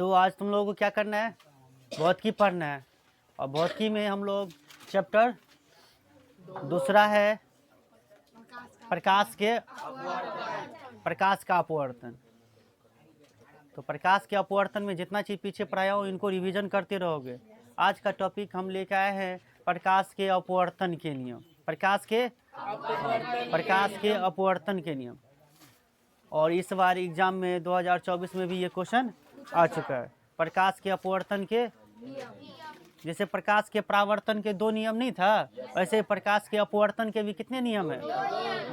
तो आज तुम लोगों को क्या करना है, भौतिकी पढ़ना है। और भौतिकी में हम लोग चैप्टर दूसरा है प्रकाश का अपवर्तन। तो प्रकाश के अपवर्तन में जितना चीज़ पीछे पढ़ाया हो इनको रिवीजन करते रहोगे। आज का टॉपिक हम लेकर आए हैं प्रकाश के अपवर्तन के नियम। प्रकाश के अपवर्तन के नियम। और इस बार एग्जाम में 2024 में भी ये क्वेश्चन आ चुका है। प्रकाश के अपवर्तन के, जैसे प्रकाश के परावर्तन के 2 नियम नहीं था, वैसे प्रकाश के अपवर्तन के भी कितने नियम है?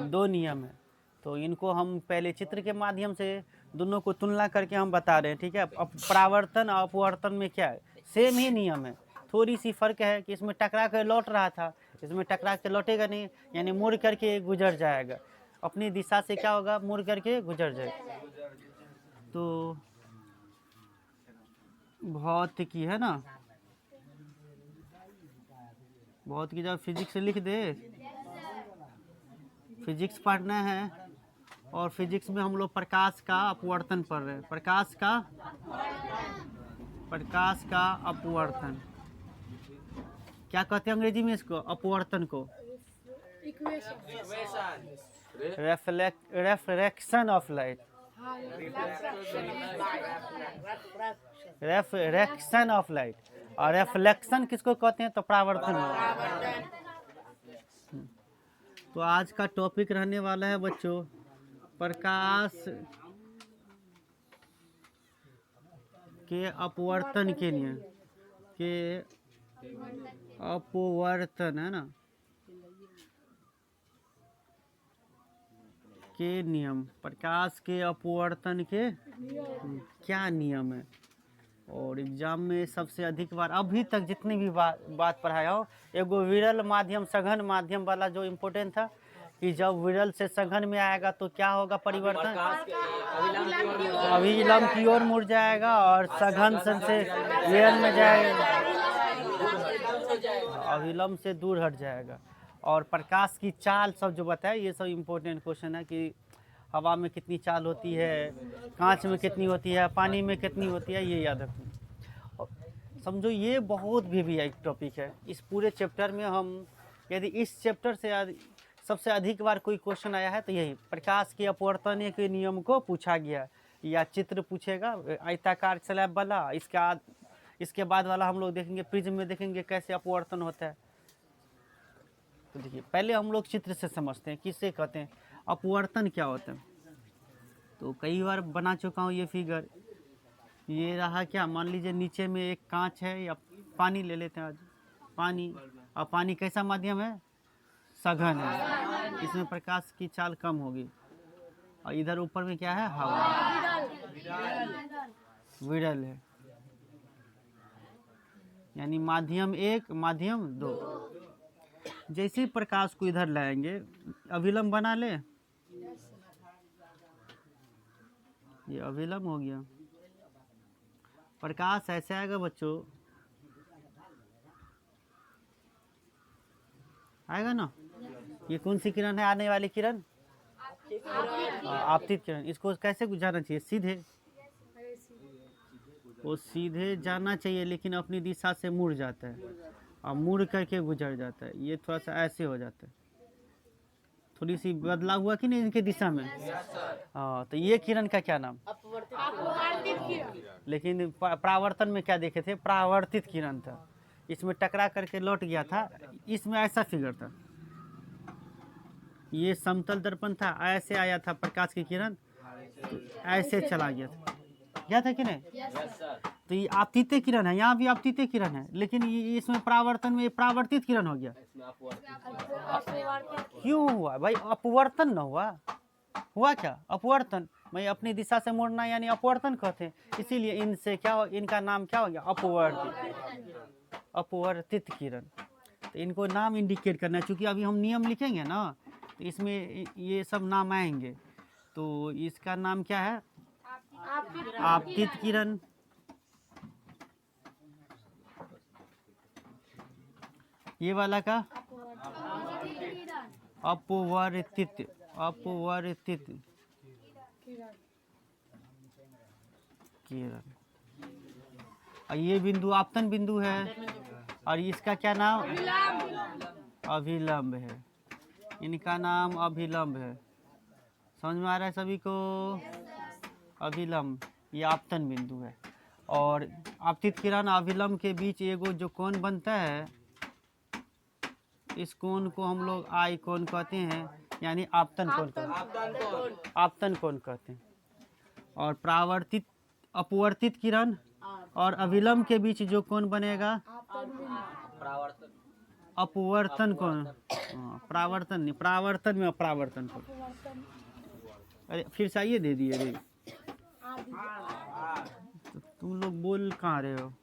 2 नियम है। तो इनको हम पहले चित्र के माध्यम से दोनों को तुलना करके हम बता रहे हैं, ठीक है। अब परावर्तन और अपवर्तन में क्या है, सेम ही नियम है, थोड़ी सी फर्क है कि इसमें टकरा कर लौट रहा था, इसमें टकरा के लौटेगा नहीं, यानी मुड़ करके गुजर जाएगा। अपनी दिशा से क्या होगा, मुड़ करके गुजर जाएगा। तो भौतिकी है ना, भौतिकी जब फिजिक्स लिख दे, फिजिक्स पढ़ना है। और फिजिक्स में हम लोग प्रकाश का अपवर्तन पढ़ रहे हैं। प्रकाश का अपवर्तन क्या कहते हैं अंग्रेजी में इसको? अपवर्तन को रेफ्रैक्शन ऑफ लाइट, रेफ्रैक्शन ऑफ लाइट। और रेफ्लेक्शन किसको कहते हैं? तो परावर्तन। तो आज का टॉपिक रहने वाला है बच्चों प्रकाश के अपवर्तन के नियम के अपवर्तन, है ना, के नियम। प्रकाश के अपवर्तन के क्या नियम है? और एग्जाम में सबसे अधिक बार अभी तक जितनी भी बात पढ़ाया हो, एगो विरल माध्यम सघन माध्यम वाला जो इम्पोर्टेंट था कि जब विरल से सघन में आएगा तो क्या होगा परिवर्तन? अभिलंब की ओर मुड़ जाएगा और सघन से विरल में जाएगा, अभिलंब से दूर हट जाएगा। और प्रकाश की चाल सब जो बताया, ये सब इम्पोर्टेंट क्वेश्चन है कि हवा में कितनी चाल होती है, कांच में कितनी होती है, पानी में कितनी होती है, ये याद रखना। समझो ये बहुत भी एक टॉपिक है। इस पूरे चैप्टर में हम यदि इस चैप्टर से सबसे अधिक बार कोई क्वेश्चन आया है तो यही प्रकाश के अपवर्तन के नियम को पूछा गया। या चित्र पूछेगा आयताकार स्लैब वाला, इसके बाद वाला हम लोग देखेंगे प्रिज्म में, देखेंगे कैसे अपवर्तन होता है। तो देखिए पहले हम लोग चित्र से समझते हैं किससे कहते हैं अपवर्तन क्या होता है। तो कई बार बना चुका हूँ ये फिगर। ये रहा क्या, मान लीजिए नीचे में एक कांच है, या पानी ले लेते हैं आज, पानी। और पानी कैसा माध्यम है? सघन है, इसमें प्रकाश की चाल कम होगी। और इधर ऊपर में क्या है? हवा, विरल है, यानी माध्यम 1 माध्यम 2। जैसे प्रकाश को इधर लाएंगे, अभिलंब बना ले, ये अभिलंब हो गया। प्रकाश ऐसे आएगा बच्चों, आएगा ना। ये कौन सी किरण है आने वाली किरण? आपतित किरण। इसको कैसे जाना चाहिए? सीधे, वो सीधे जाना चाहिए लेकिन अपनी दिशा से मुड़ जाता है और मुड़ करके गुजर जाता है। ये थोड़ा सा ऐसे हो जाता है, थोड़ी सी बदलाव हुआ कि नहीं इनके दिशा में? हाँ, तो ये किरण का क्या नाम? लेकिन परावर्तन में क्या देखे थे? परावर्तित किरण था, इसमें टकरा करके लौट गया था। इसमें ऐसा फिगर था, ये समतल दर्पण था, ऐसे आया था प्रकाश की किरण, तो ऐसे चला गया था कि नहीं? तो ये आपतित किरण है, यहाँ भी आपतित किरण है, लेकिन ये इसमें परावर्तन में परावर्तित किरण हो गया। क्यों हुआ भाई? अपवर्तन न हुआ क्या? अपवर्तन। मैं अपनी दिशा से मुड़ना यानी अपवर्तन कहते हैं, इसीलिए इनसे क्या हो, इनका नाम क्या हो गया? अपवर्तित किरण। तो इनको नाम इंडिकेट करना है, क्योंकि अभी हम नियम लिखेंगे ना तो इसमें ये सब नाम आएंगे। तो इसका नाम क्या है? आपतित किरण। ये वाला का अपवर्तित किरण। और ये बिंदु आपतन बिंदु है, और इसका क्या नाम? अभिलंब है। इनका नाम अभिलंब है। समझ में आ रहा है सभी को? अभिलंब, ये आपतन बिंदु है। और आपतित किरण अभिलंब के बीच एगो जो कोण बनता है, इस कोण को हम लोग आई कोण कहते हैं, यानी आपतन कोण कहते हैं। आपतन कोण कहते हैं। और परावर्तित अपवर्तित किरण और अभिलंब के बीच जो कोण बनेगा, अपवर्तन कोण। परावर्तन नहीं, परावर्तन में अपरावर्तन कोण। अरे फिर से आइए दे दिए रे। तो तुम लोग बोल कहाँ रहे हो?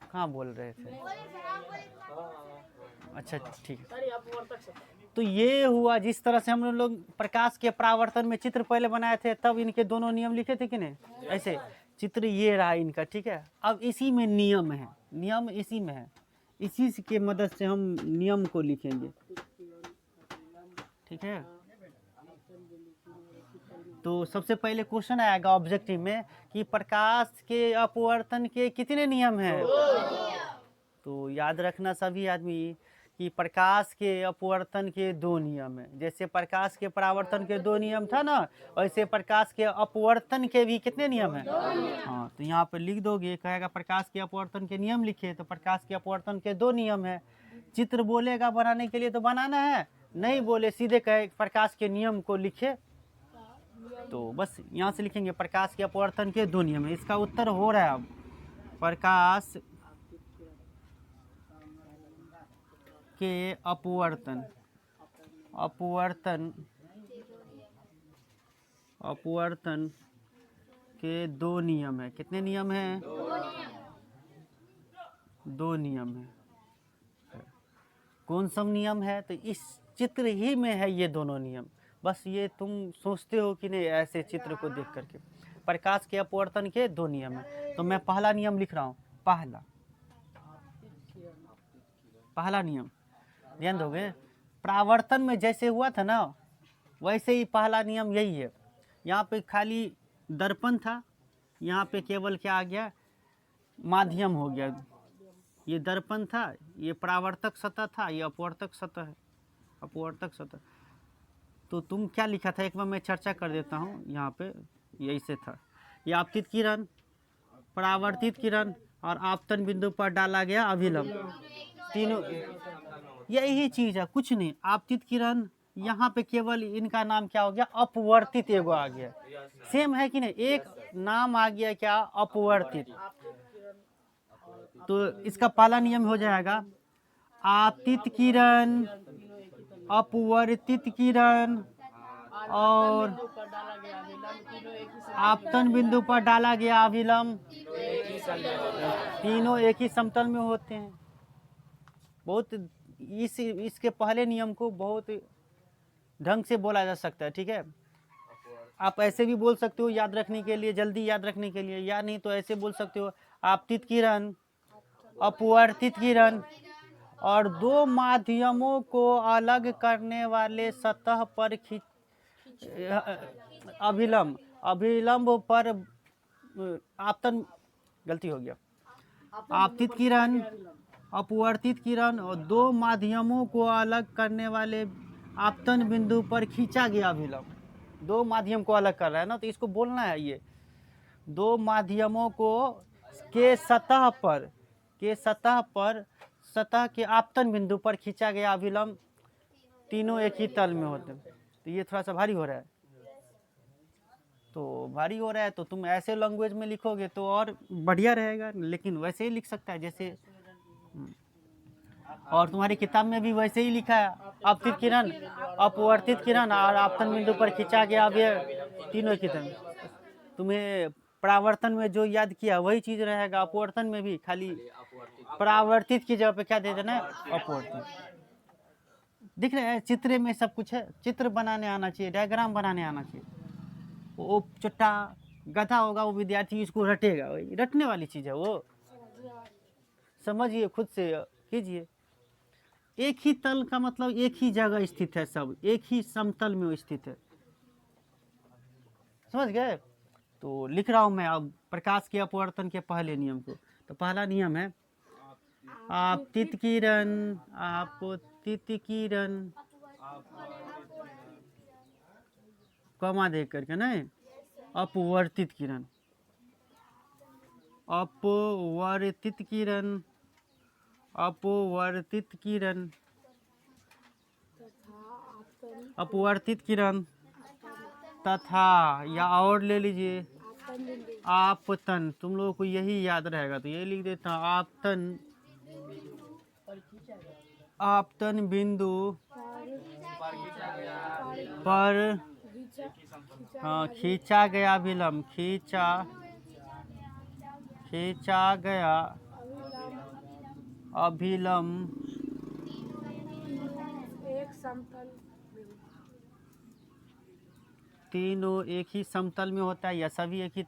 कहाँ बोल रहे थे? अच्छा ठीक है। तो ये हुआ जिस तरह से हम लोग प्रकाश के परावर्तन में चित्र पहले बनाए थे, तब इनके दोनों नियम लिखे थे कि नहीं? ऐसे चित्र ये रहा इनका, ठीक है। अब इसी में नियम है, नियम इसी में है, इसी के मदद से हम नियम को लिखेंगे, ठीक है। तो सबसे पहले क्वेश्चन आएगा ऑब्जेक्टिव में कि प्रकाश के अपवर्तन के कितने नियम हैं? तो याद रखना सभी आदमी कि प्रकाश के अपवर्तन के 2 नियम हैं। जैसे प्रकाश के परावर्तन के 2 नियम था ना, वैसे प्रकाश के अपवर्तन के भी कितने नियम हैं? हाँ, तो यहाँ पर लिख दोगे, कहेगा प्रकाश के अपवर्तन के नियम लिखे, तो प्रकाश के अपवर्तन के 2 नियम है। चित्र बोलेगा बनाने के लिए तो बनाना है, नहीं बोले सीधे कहे प्रकाश के नियम को लिखे, तो बस यहाँ से लिखेंगे प्रकाश के अपवर्तन के 2 नियम है। इसका उत्तर हो रहा है अब, प्रकाश के अपवर्तन के 2 नियम है। कितने नियम हैं? 2 नियम है। कौन सा नियम है? तो इस चित्र ही में है ये दोनों नियम। बस ये तुम सोचते हो कि नहीं ऐसे चित्र को देख करके। प्रकाश के अपवर्तन के 2 नियम है। तो मैं पहला नियम लिख रहा हूँ। पहला नियम ध्यान दोगे, परावर्तन में जैसे हुआ था ना, वैसे ही पहला नियम यही है। यहाँ पे खाली दर्पण था, यहाँ पे केवल क्या आ गया? माध्यम हो गया। ये दर्पण था, ये परावर्तक सतह था, ये अपवर्तक सतह है, अपवर्तक सतह। तो तुम क्या लिखा था, एक बार मैं चर्चा कर देता हूँ। यहाँ पे यही से था, ये आपतित किरण, परावर्तित किरण और आपतन बिंदु पर डाला गया अभिलंब, तीनों यही चीज है, कुछ नहीं। आपतित किरण यहाँ पे केवल इनका नाम क्या हो गया? अपवर्तित एगो आ गया। सेम है कि नहीं? एक नाम आ गया क्या? अपवर्तित। तो इसका पहला नियम हो जाएगा आपतित किरण, अपवर्तित किरण और आपतन बिंदु पर डाला गया अभिलंब, तीनों एक ही समतल में होते हैं। बहुत इसके पहले नियम को बहुत ढंग से बोला जा सकता है, ठीक है। आप ऐसे भी बोल सकते हो याद रखने के लिए, जल्दी याद रखने के लिए, या नहीं तो ऐसे बोल सकते हो आपतित किरण, अपवर्तित किरण और 2 माध्यमों को अलग करने वाले सतह पर अभिलंब पर आपतन, गलती हो गया, आपतित किरण, अपवर्तित किरण और 2 माध्यमों को अलग करने वाले आपतन बिंदु पर खींचा गया अभिलंब। 2 माध्यम को अलग कर रहा है ना, तो इसको बोलना है ये 2 माध्यमों को के सतह पर सतह के आपतन बिंदु पर खींचा गया अभिलंब, तीनों एक ही तल में होते हैं। तो ये थोड़ा सा भारी हो रहा है, तो भारी हो रहा है तो तुम ऐसे लैंग्वेज में लिखोगे तो और बढ़िया रहेगा, लेकिन वैसे ही लिख सकता है जैसे, और तुम्हारी किताब में भी वैसे ही लिखा है, आपतित किरण, अपवर्तित किरण और आपतन बिंदु पर खींचा गया अभिलंब, तीनों की तरह। तुम्हें परावर्तन में जो याद किया वही चीज रहेगा, अपवर्तन में भी खाली परावर्तित की जगह पे क्या दे देना है? अपवर्तित। दिख रहा है चित्र में सब कुछ है। चित्र बनाने आना चाहिए, डायग्राम बनाने आना चाहिए। वो चुट्टा गधा होगा वो विद्यार्थी इसको रटेगा, वही रटने वाली चीज है वो, समझिए, खुद से कीजिए। एक ही तल का मतलब एक ही जगह स्थित है, सब एक ही समतल में स्थित है, समझ गए? तो लिख रहा हूँ मैं अब प्रकाश के अपवर्तन के पहले नियम को। तो पहला नियम है आपतित किरण, आपतित किरण, कमा दे करके नहीं, अपवर्तित किरण, अपवर्तित किरण, अपवर्तित किरण, अपवर्तित किरण तथा, या और ले लीजिए आपतन। तुम लोगों को यही याद रहेगा तो यही लिख देता हूँ आपतन, आपतन बिंदु पर खींचा गया विलंब, खींचा गया अभिलंब एक समतल तीनों एक ही समतल में होता है या सभी एक ही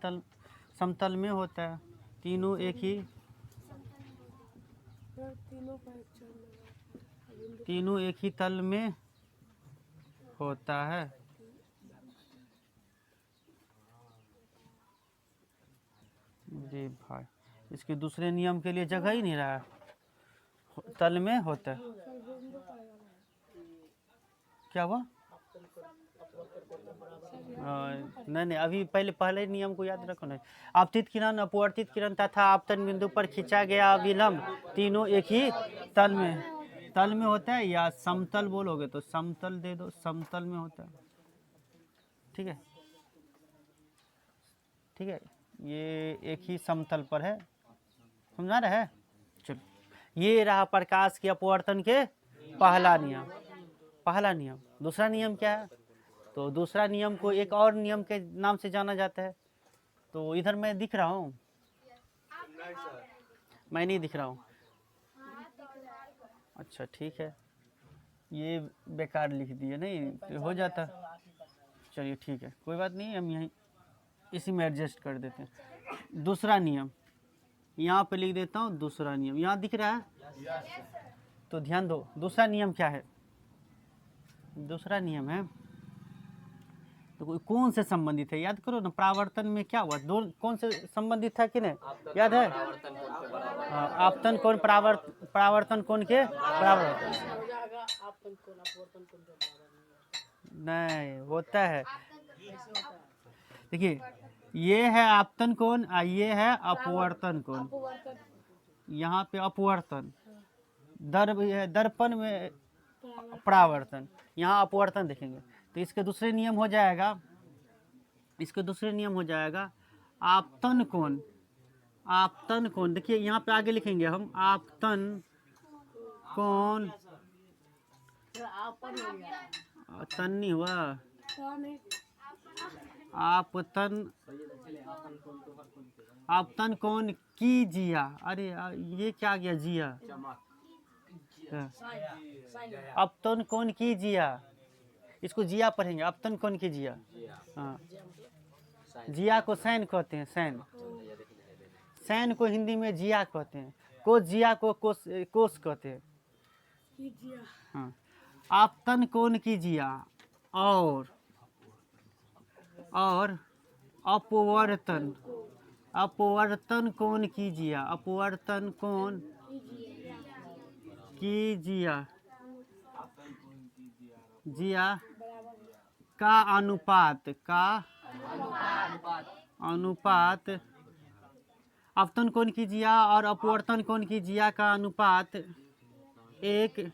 समतल में होता है? तीनों एक ही, तीनों एक ही तल में होता है। जी भाई, इसके दूसरे नियम के लिए जगह ही नहीं रहा, तल में होता है। क्या हुआ? नहीं, अभी पहले नियम को याद रखो। नहीं, आपतित किरण, अपवर्तित किरण तथा आपतन बिंदु पर खींचा गया विलंब तीनों एक ही तल में होता है, या समतल बोलोगे तो समतल दे दो, समतल में होता है। ठीक है, ठीक है, ये एक ही समतल पर है, समझा रहे हैं? चलो, ये रहा प्रकाश के अपवर्तन के पहला नियम। दूसरा नियम क्या है? तो दूसरा नियम को एक और नियम के नाम से जाना जाता है। तो इधर मैं दिख रहा हूँ? मैं नहीं दिख रहा हूँ। अच्छा ठीक है, ये बेकार लिख दिए, नहीं तो हो जाता। चलिए ठीक है, कोई बात नहीं, हम यहीं इसी में एडजस्ट कर देते हैं। दूसरा नियम यहाँ पे लिख देता हूँ। दूसरा नियम यहाँ दिख रहा है, तो ध्यान दो। दूसरा नियम क्या है? दूसरा नियम है, तो कौन से संबंधित है? याद करो ना, परावर्तन में क्या हुआ? दो कौन से संबंधित था कि नहीं? याद है? आपतन कोण, परावर्तन कोण के परावर्तन नहीं होता है। देखिए, ये है आपतन कोण, ये है अपवर्तन कोण। यहाँ पे अपवर्तन, दर्पण में परावर्तन, यहाँ अपवर्तन देखेंगे। तो इसके दूसरे नियम हो जाएगा, आपतन कोण। देखिए यहाँ पे आगे लिखेंगे हम आपतन कोण, तन नहीं हुआ, आपतन कोण की जिया। अरे ये क्या गया जिया? आपतन कोण की जिया, इसको जिया पढ़ेंगे, आपतन कोण की जिया। हाँ, जिया को सैन कहते हैं, सैन को हिंदी में जिया कहते हैं, कोस जिया को कोस कहते हैं। हाँ, आपतन कोण की जिया और अपवर्तन कोण की जिया, अपवर्तन कोण की जिया का अनुपात आपतन कोण की जिया और अपवर्तन कोण की जिया का अनुपात एक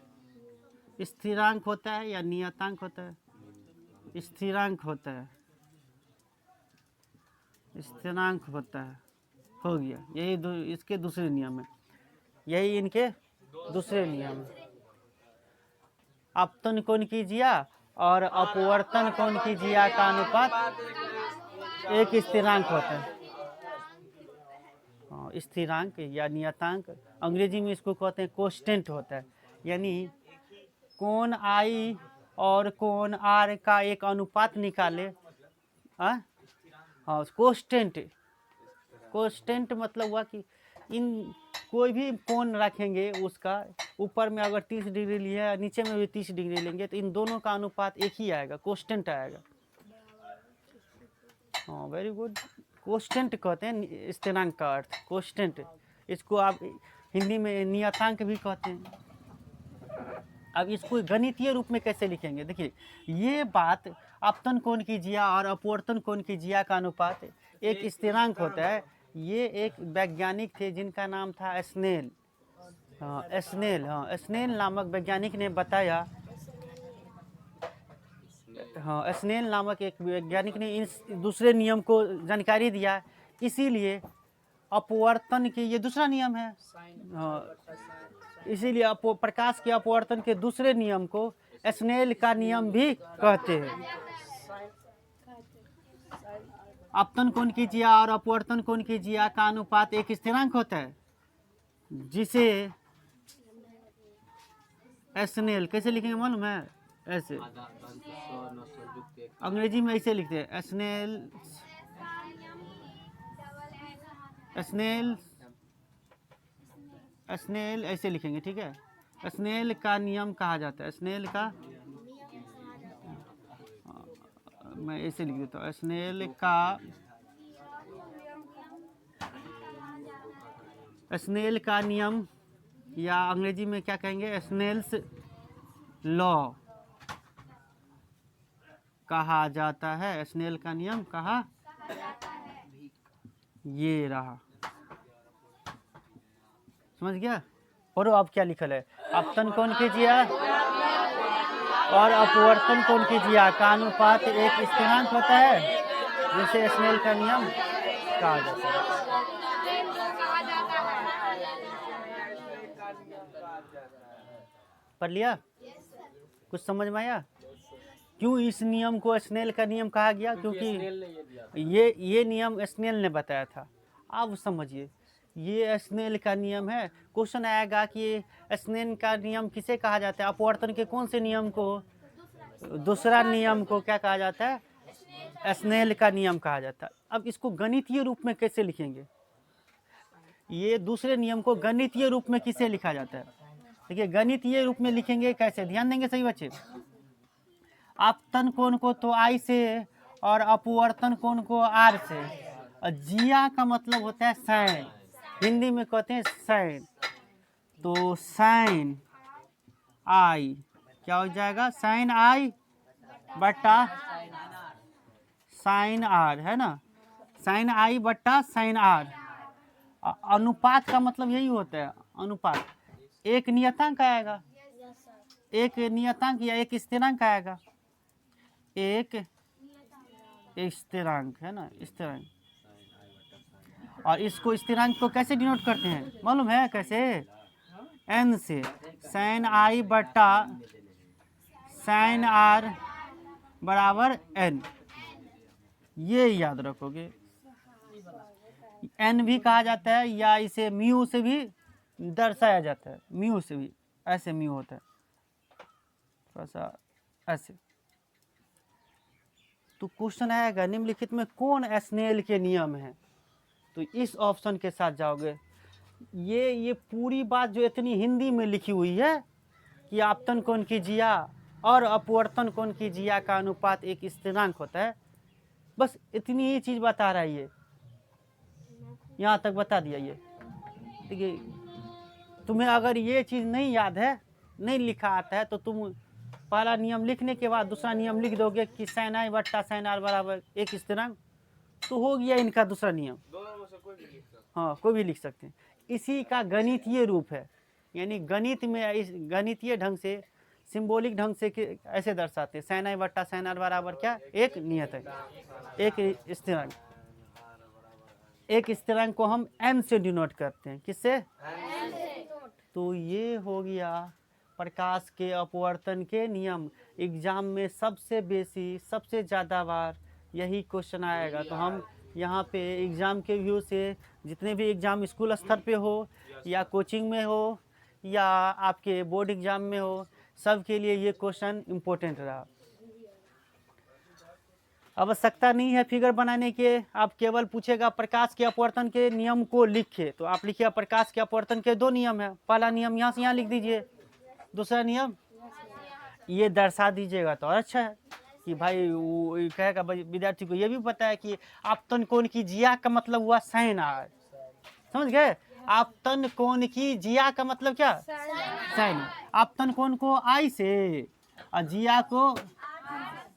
स्थिरांक होता है या नियतांक होता है? स्थिरांक होता है, हो गया। यही इसके दूसरे नियम है, यही इनके दूसरे नियम है। आपतन कोण की जिया और अपवर्तन कोण की जिया का अनुपात एक स्थिरांक होता है। स्थिरांक या नियतांक, अंग्रेजी में इसको कहते हैं कोस्टेंट होता है। यानी कोण आई और कोण आर का एक अनुपात निकाले। हाँ, कोस्टेंट मतलब हुआ कि इन कोई भी कोण रखेंगे, उसका ऊपर में अगर 30 डिग्री लिया, नीचे में भी 30 डिग्री लेंगे, तो इन दोनों का अनुपात एक ही आएगा, कोस्टेंट आएगा। हाँ, वेरी गुड। कोष्टेंट कहते हैं स्थिरांक का अर्थ, कोष्टेंट। इसको आप हिंदी में नियतांक भी कहते हैं। अब इसको गणितीय रूप में कैसे लिखेंगे? देखिए, ये बात अपतन कोण की जिया और अपवर्तन कोण की जिया का अनुपात एक स्थिरांक होता है। ये एक वैज्ञानिक थे जिनका नाम था स्नेल। स्नेल नामक वैज्ञानिक ने बताया। स्नेल नामक एक वैज्ञानिक ने इस दूसरे नियम को जानकारी दिया। इसीलिए अपवर्तन के, ये दूसरा नियम है। इसीलिए प्रकाश के अपवर्तन के दूसरे नियम को स्नेल का नियम भी कहते हैं। अपतन कोण की जिया और अपवर्तन कोण की जिया का अनुपात एक स्थिरांक होता है, जिसे स्नेल कैसे लिखेंगे मालूम है? ऐसे अंग्रेजी में ऐसे लिखते हैं, स्नेल स्नेल ऐसे लिखेंगे, ठीक है। स्नेल का नियम कहा जाता है। स्नेल का, मैं ऐसे लिख देता हूँ, स्नेल का नियम, या अंग्रेजी में क्या कहेंगे, स्नेल्स लॉ कहा जाता है। स्नेल का नियम कहा, ये रहा, समझ गया? और अब क्या लिखल है? अपतन कोण की जिया और अपवर्तन कोण की जिया का अनुपात एक स्थिरांक होता है, जिसे स्नेल का नियम कहा जाता है। पढ़ लिया? कुछ समझ में आया? क्यों इस नियम को स्नेल का नियम कहा गया? क्योंकि ये नियम स्नेल ने बताया था। आप समझिए, ये स्नेल का नियम है। क्वेश्चन आएगा कि स्नेल का नियम किसे कहा जाता है? अपवर्तन के कौन से नियम को, दूसरा नियम को क्या कहा जाता है? स्नेल का नियम कहा जाता है। अब इसको गणितीय रूप में कैसे लिखेंगे? ये दूसरे नियम को गणितीय रूप में किसे लिखा जाता है? देखिए, गणितीय रूप में लिखेंगे कैसे, ध्यान देंगे सही बच्चे। अपतन कोण को तो आई से और अपवर्तन कोण को आर से। और जिया का मतलब होता है साइन, हिंदी में कहते हैं साइन। तो साइन आई क्या हो जाएगा? साइन आई बट्टा साइन आर, है ना? साइन आई बट्टा साइन आर। अनुपात का मतलब यही होता है, अनुपात। एक नियतांक आएगा, एक नियतांक या एक स्थिरांक आएगा, एक स्थिरांक, है ना, स्थिरांक। और इसको स्थिरांक को कैसे डिनोट करते हैं मालूम है? कैसे? एन से। साइन आई बट्टा साइन आर बराबर एन, ये याद रखोगे। एन भी कहा जाता है, या इसे म्यू से भी दर्शाया जाता है। म्यू से भी, ऐसे म्यू होता है, थोड़ा सा ऐसे। तो क्वेश्चन आएगा निम्नलिखित में कौन स्नेल के नियम है? तो इस ऑप्शन के साथ जाओगे। ये पूरी बात जो इतनी हिंदी में लिखी हुई है कि अपतन कोण की जिया और अपवर्तन कोण की जिया का अनुपात एक स्थिरांक होता है, बस इतनी ही चीज बता रहा है। ये यहाँ तक बता दिया। ये देखिए, तुम्हें अगर ये चीज नहीं याद है, नहीं लिखा आता है, तो तुम पहला नियम लिखने के बाद दूसरा नियम लिख दोगे कि साइन आई बट्टा साइन आर बराबर एक स्थिरांक, तो हो गया इनका दूसरा नियम। हाँ, कोई भी लिख सकते हैं। इसी का गणितीय रूप है, यानी गणित में इस गणितीय ढंग से, सिंबॉलिक ढंग से ऐसे दर्शाते हैं। साइन आई बट्टा साइन आर बराबर क्या? एक नियत है, एक स्थिरांक। एक स्थिरांक को हम एन से डिनोट करते हैं। किससे? तो ये हो गया प्रकाश के अपवर्तन के नियम। एग्जाम में सबसे बेसी, सबसे ज़्यादा बार यही क्वेश्चन आएगा। तो हम यहाँ पे एग्ज़ाम के व्यू से, जितने भी एग्ज़ाम स्कूल स्तर पे हो या कोचिंग में हो या आपके बोर्ड एग्ज़ाम में हो, सब के लिए ये क्वेश्चन इम्पोर्टेंट रहा। आवश्यकता नहीं है फिगर बनाने के, आप केवल पूछेगा प्रकाश के अपवर्तन के नियम को लिखे, तो आप लिखिए प्रकाश के अपवर्तन के दो नियम है। पहला नियम यहाँ से यहाँ लिख दीजिए, दूसरा नियम ये दर्शा दीजिएगा तो और अच्छा है। कि भाई वो कहेगा भाई विद्यार्थी को ये भी पता है कि आपतन कोण की जिया का मतलब हुआ साइन आर, समझ गए। आपतन कोण की जिया का मतलब क्या, साइन। आपतन कोण को आई से और जिया को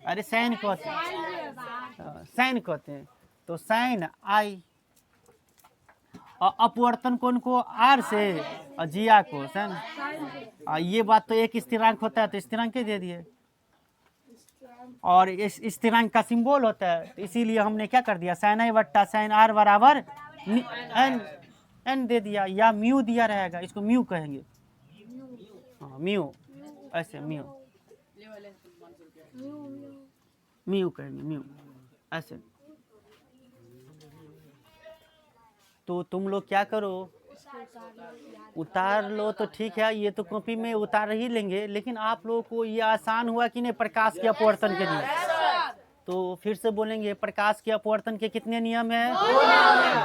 अरे साइन कहते हैं, साइन कहते हैं, तो साइन आई। और अपवर्तन कोण को आर से और जिया को साइन। ये बात तो एक स्थिरांक होता है तो स्थिरांक दे दिए, और इस स्थिरांक का सिंबल होता है, तो इसीलिए हमने क्या कर दिया, साइन आई बट्टा साइन आर बराबर एन, एन दे दिया, या म्यू दिया रहेगा, इसको म्यू कहेंगे। हाँ म्यू, ऐसे म्यू, म्यू कहेंगे, म्यू ऐसे। तो तुम लोग क्या करो, उतार लो तो ठीक है, ये तो कॉपी में उतार ही लेंगे, लेकिन आप लोगों को ये आसान हुआ कि नहीं प्रकाश के अपवर्तन के नियम। तो फिर से बोलेंगे, प्रकाश के अपवर्तन के कितने नियम है,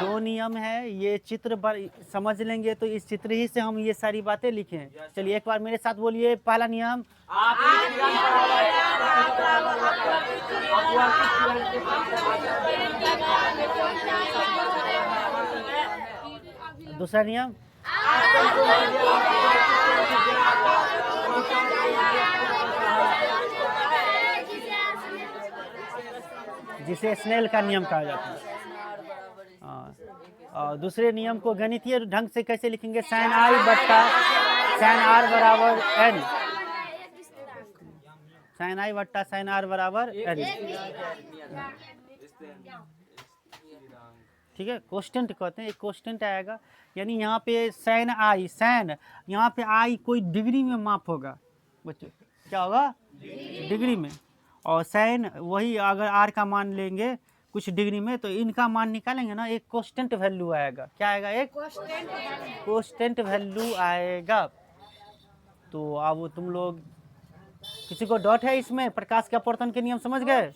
2 नियम है। ये चित्र समझ लेंगे तो इस चित्र ही से हम ये सारी बातें लिखे। चलिए एक बार मेरे साथ बोलिए, पहला नियम, दूसरा नियम, जिसे स्नेल का नियम कहा जाता है। और दूसरे नियम को गणितीय ढंग से कैसे लिखेंगे, साइन आई बट्टा साइन आर बराबर एन, साइन आई बट्टा साइन आर बराबर एन, ठीक है। कोस्टेंट कहते हैं, एक कोस्टेंट आएगा, यानी यहाँ पे साइन आई, साइन यहाँ पे आई कोई डिग्री में माप होगा बच्चों, क्या होगा, डिग्री में, और साइन वही अगर आर का मान लेंगे कुछ डिग्री में, तो इनका मान निकालेंगे ना, एक कोस्टेंट वैल्यू आएगा। क्या आएगा, एक कोस्टेंट वैल्यू आएगा। तो अब तुम लोग, किसी को डाउट है इसमें, प्रकाश के अपवर्तन के नियम समझ गए।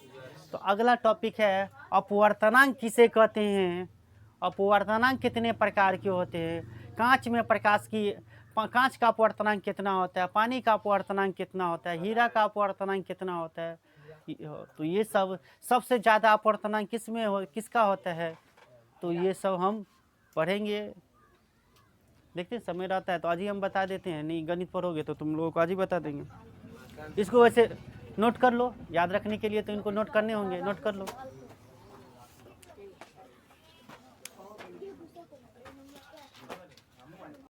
तो अगला टॉपिक है अपवर्तनांक किसे कहते हैं, अपवर्तनांक कितने प्रकार के होते हैं, कांच में कांच का अपवर्तनांक कितना होता है, पानी का अपवर्तनांक कितना होता है, हीरा का अपवर्तनांक कितना होता है। तो ये सब, सबसे ज़्यादा अपवर्तनांक किसका होता है, तो ये सब हम पढ़ेंगे। देखते हैं समय रहता है तो आज ही हम बता देते हैं, नहीं गणित पढ़ोगे तो तुम लोगों को आज ही बता देंगे। इसको वैसे नोट कर लो, याद रखने के लिए तो इनको नोट करने होंगे, नोट कर लो।